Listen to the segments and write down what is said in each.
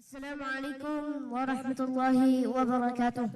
Assalamualaikum warahmatullahi wabarakatuh.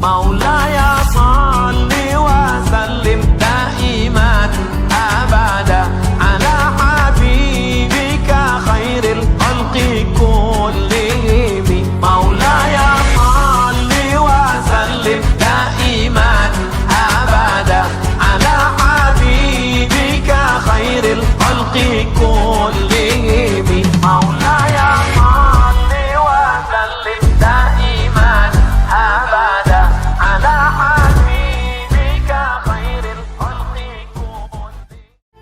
Maulaya salli wa sallim daiman abada ala habibika khairil khalqi kullihim. Maulaya salli wa sallim daiman abada ala habibika khairil khalqi kullihim. Maulaya salli wa sallim daiman abada ala habibika khairil khalqi kullihim.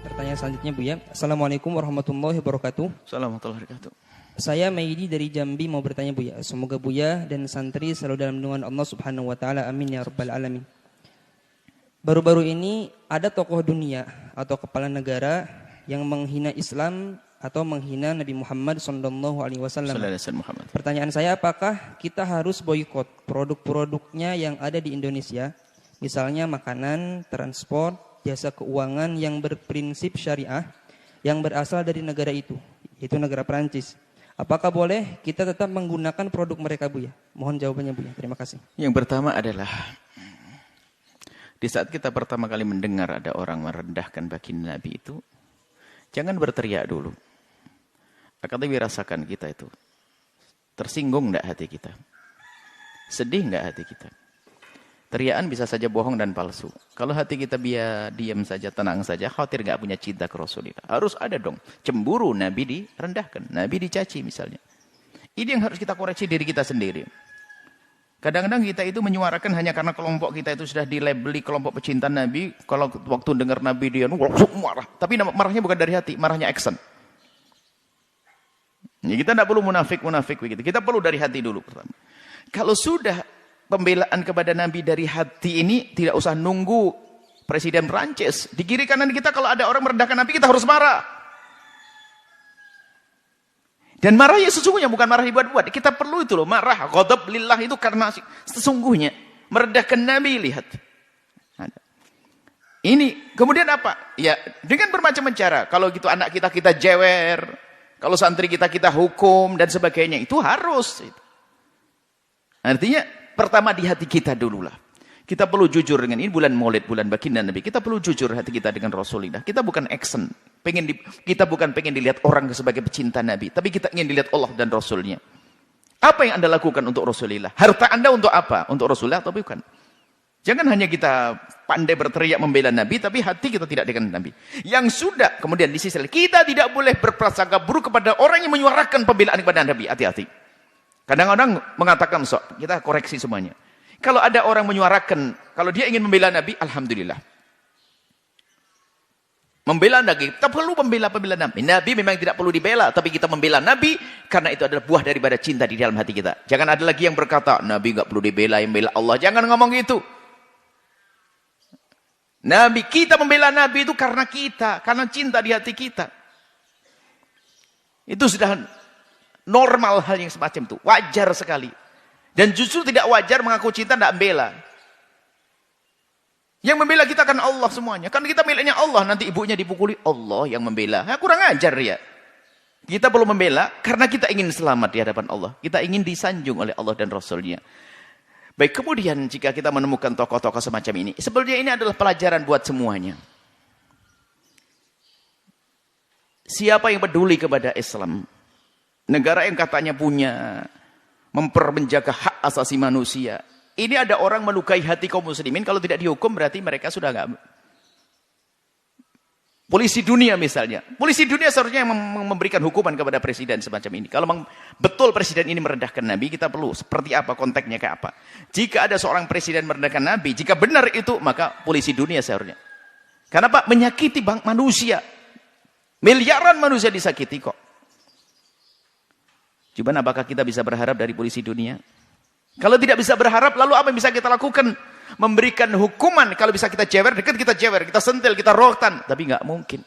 Pertanyaan selanjutnya Buya. Assalamualaikum warahmatullahi wabarakatuh. Assalamualaikum warahmatullahi wabarakatuh. Saya Maidi dari Jambi mau bertanya Buya. Semoga Buya dan santri selalu dalam lindungan Allah Subhanahu wa taala. Amin ya rabbal alamin. Baru-baru ini ada tokoh dunia atau kepala negara yang menghina Islam atau menghina Nabi Muhammad sallallahu alaihi wasallam. Pertanyaan saya, apakah kita harus boikot produk-produknya yang ada di Indonesia? Misalnya makanan, transport, jasa keuangan yang berprinsip syariah yang berasal dari negara itu, yaitu negara Perancis. Apakah boleh kita tetap menggunakan produk mereka Buya? Mohon jawabannya Buya. Terima kasih. Yang pertama adalah di saat kita pertama kali mendengar ada orang merendahkan baginda Nabi itu, jangan berteriak dulu. Akan tapi rasakan kita itu. Tersinggung enggak hati kita? Sedih enggak hati kita? Teriakan bisa saja bohong dan palsu. Kalau hati kita biar diam saja, tenang saja, khawatir enggak punya cinta ke Rasulullah. Harus ada dong. Cemburu Nabi direndahkan, Nabi dicaci misalnya. Ini yang harus kita koreksi diri kita sendiri. Kadang-kadang kita itu menyuarakan hanya karena kelompok kita itu sudah dilabeli kelompok pecinta Nabi. Kalau waktu dengar Nabi dia langsung marah. Tapi marahnya bukan dari hati, marahnya action. Ya, kita tidak perlu munafik begitu. Kita perlu dari hati dulu pertama. Kalau sudah pembelaan kepada Nabi dari hati ini, tidak usah nunggu Presiden Prancis. Di kiri kanan kita kalau ada orang merendahkan Nabi, kita harus marah. Dan marahnya sesungguhnya bukan marah dibuat-buat. Kita perlu itu loh, marah. Ghadab lillah itu karena sesungguhnya merendahkan Nabi, lihat. Ini, kemudian apa? Ya, dengan bermacam cara. Kalau gitu anak kita jewer. Kalau santri kita hukum dan sebagainya, itu harus. Artinya, pertama di hati kita dululah. Kita perlu jujur dengan ini bulan Maulid, bulan baginda Nabi. Kita perlu jujur hati kita dengan Rasulullah. Kita bukan action. Kita bukan pengen dilihat orang sebagai pecinta Nabi. Tapi kita ingin dilihat Allah dan Rasulnya. Apa yang Anda lakukan untuk Rasulullah? Harta Anda untuk apa? Untuk Rasulullah atau bukan? Jangan hanya kita pandai berteriak membela Nabi, tapi hati kita tidak dengan Nabi. Yang sudah, kemudian di sisi lain, kita tidak boleh berprasangka buruk kepada orang yang menyuarakan pembelaan kepada Nabi. Hati-hati. Kadang-kadang mengatakan, kita koreksi semuanya. Kalau ada orang menyuarakan, kalau dia ingin membela Nabi, alhamdulillah. Membela Nabi, kita perlu membela Nabi. Nabi memang tidak perlu dibela, tapi kita membela Nabi, karena itu adalah buah daripada cinta di dalam hati kita. Jangan ada lagi yang berkata, Nabi nggak perlu dibela, yang membela Allah. Jangan ngomong gitu. Nabi, kita membela Nabi itu karena cinta di hati kita. Itu sudah normal hal yang semacam itu. Wajar sekali. Dan justru tidak wajar mengaku cinta, tidak membela. Yang membela kita kan Allah semuanya. Kan kita miliknya Allah, nanti ibunya dipukuli, Allah yang membela. Nah, kurang ajar ya. Kita perlu membela karena kita ingin selamat di hadapan Allah. Kita ingin disanjung oleh Allah dan Rasulnya. Baik, kemudian jika kita menemukan tokoh-tokoh semacam ini, sebenarnya ini adalah pelajaran buat semuanya. Siapa yang peduli kepada Islam? Negara yang katanya punya menjaga hak asasi manusia. Ini ada orang melukai hati kaum muslimin, kalau tidak dihukum berarti mereka sudah enggak. Polisi dunia misalnya. Polisi dunia seharusnya yang memberikan hukuman kepada presiden semacam ini. Kalau memang betul presiden ini merendahkan Nabi, kita perlu seperti apa konteksnya kayak apa. Jika ada seorang presiden merendahkan Nabi, jika benar itu, maka polisi dunia seharusnya. Karena Pak, menyakiti manusia. Miliaran manusia disakiti kok. Coba apakah kita bisa berharap dari polisi dunia? Kalau tidak bisa berharap, lalu apa yang bisa kita lakukan? Memberikan hukuman. Kalau bisa kita jewer, dekat kita jewer, kita sentil, kita rohtan. Tapi nggak mungkin.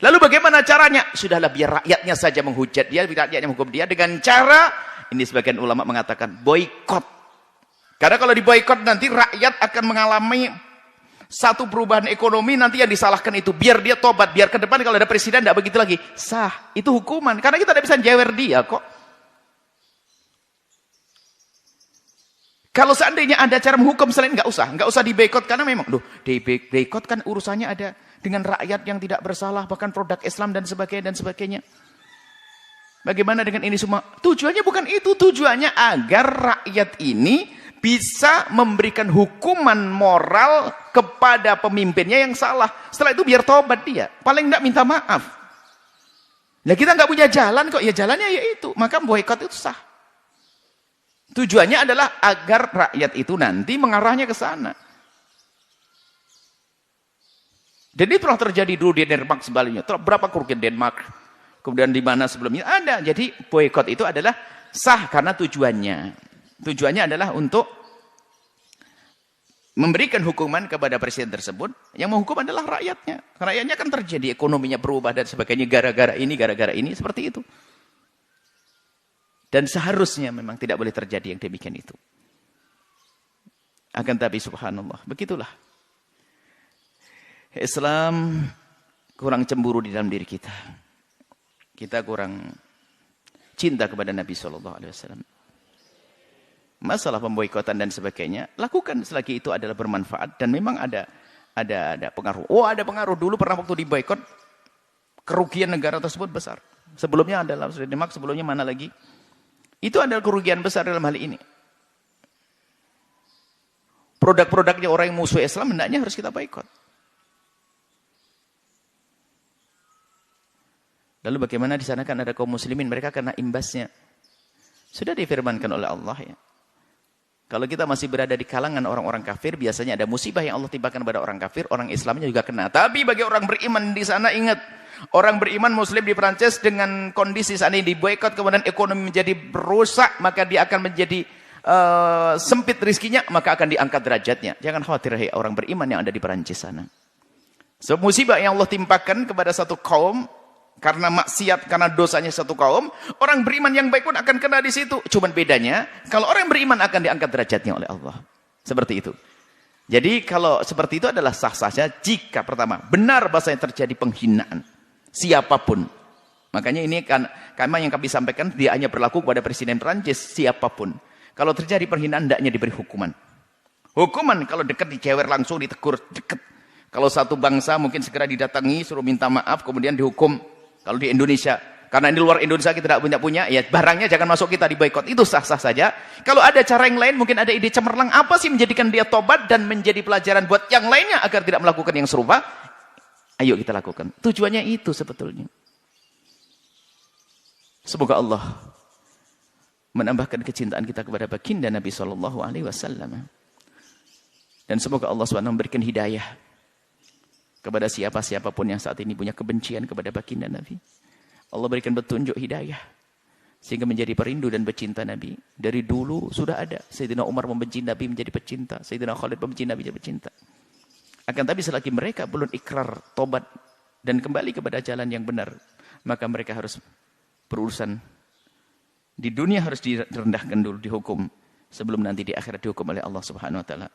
Lalu bagaimana caranya? Sudahlah, biar rakyatnya saja menghujat dia, biar rakyatnya menghukum dia dengan cara, ini sebagian ulama mengatakan boikot. Karena kalau diboikot nanti rakyat akan mengalami satu perubahan ekonomi, nanti yang disalahkan itu biar dia tobat, biar ke depan kalau ada presiden tidak begitu lagi. Sah, itu hukuman. Karena kita tidak bisa jewer dia kok. Kalau seandainya ada cara menghukum selain nggak usah diboikot karena memang diboikot kan urusannya ada dengan rakyat yang tidak bersalah, bahkan produk Islam dan sebagainya. Bagaimana dengan ini semua? Tujuannya bukan itu, tujuannya agar rakyat ini bisa memberikan hukuman moral kepada pemimpinnya yang salah. Setelah itu biar tobat dia, paling nggak minta maaf. Nah kita nggak punya jalan kok, ya jalannya ya itu, maka boikot itu sah. Tujuannya adalah agar rakyat itu nanti mengarahnya ke sana. Dan itu telah terjadi dulu di Denmark sebaliknya. Berapa kerugian Denmark? Kemudian di mana sebelumnya ada. Jadi boikot itu adalah sah karena tujuannya. Tujuannya adalah untuk memberikan hukuman kepada presiden tersebut. Yang menghukum adalah rakyatnya. Rakyatnya kan terjadi ekonominya berubah dan sebagainya gara-gara ini seperti itu. Dan seharusnya memang tidak boleh terjadi yang demikian itu. Akan tapi subhanallah, begitulah. Islam kurang cemburu di dalam diri kita. Kita kurang cinta kepada Nabi SAW. Masalah pemboikotan dan sebagainya, lakukan selagi itu adalah bermanfaat dan memang ada pengaruh. Oh, ada pengaruh. Dulu pernah waktu diboikot, kerugian negara tersebut besar. Sebelumnya adalah Denmark, sebelumnya mana lagi? Itu adalah kerugian besar dalam hal ini. Produk-produknya orang yang musuh Islam hendaknya harus kita boikot. Lalu bagaimana di sana kan ada kaum muslimin, mereka kena imbasnya. Sudah difirmankan oleh Allah ya. Kalau kita masih berada di kalangan orang-orang kafir, biasanya ada musibah yang Allah timpakan kepada orang kafir, orang Islamnya juga kena. Tapi bagi orang beriman di sana ingat, orang beriman muslim di Perancis dengan kondisi saat ini diboikot, kemudian ekonomi menjadi rusak, maka dia akan menjadi sempit rizkinya, maka akan diangkat derajatnya. Jangan khawatir hai orang beriman yang ada di Perancis sana. So, musibah yang Allah timpakan kepada satu kaum karena maksiat, karena dosanya satu kaum, orang beriman yang baik pun akan kena di situ. Cuman bedanya, kalau orang beriman akan diangkat derajatnya oleh Allah. Seperti itu. Jadi kalau seperti itu adalah sah-sah saja jika pertama benar bahasanya terjadi penghinaan siapapun. Makanya ini kan yang kami sampaikan dia hanya berlaku kepada Presiden Perancis, siapapun. Kalau terjadi penghinaan hendaknya diberi hukuman. Hukuman kalau dekat dicewer langsung ditegur dekat. Kalau satu bangsa mungkin segera didatangi suruh minta maaf kemudian dihukum. Kalau di Indonesia, karena di luar Indonesia kita tidak punya, ya barangnya jangan masuk kita di boikot. Itu sah-sah saja. Kalau ada cara yang lain, mungkin ada ide cemerlang, apa sih menjadikan dia tobat dan menjadi pelajaran buat yang lainnya agar tidak melakukan yang serupa? Ayo kita lakukan. Tujuannya itu sebetulnya. Semoga Allah menambahkan kecintaan kita kepada baginda Nabi SAW. Dan semoga Allah SWT memberikan hidayah kepada siapa-siapapun yang saat ini punya kebencian kepada baginda Nabi. Allah berikan petunjuk hidayah sehingga menjadi perindu dan pecinta Nabi. Dari dulu sudah ada. Sayyidina Umar membenci Nabi menjadi pecinta. Sayyidina Khalid membenci Nabi menjadi pecinta. Akan tapi selagi mereka belum ikrar tobat dan kembali kepada jalan yang benar, maka mereka harus berurusan di dunia, harus direndahkan dulu, dihukum sebelum nanti di akhirat dihukum oleh Allah Subhanahu wa taala.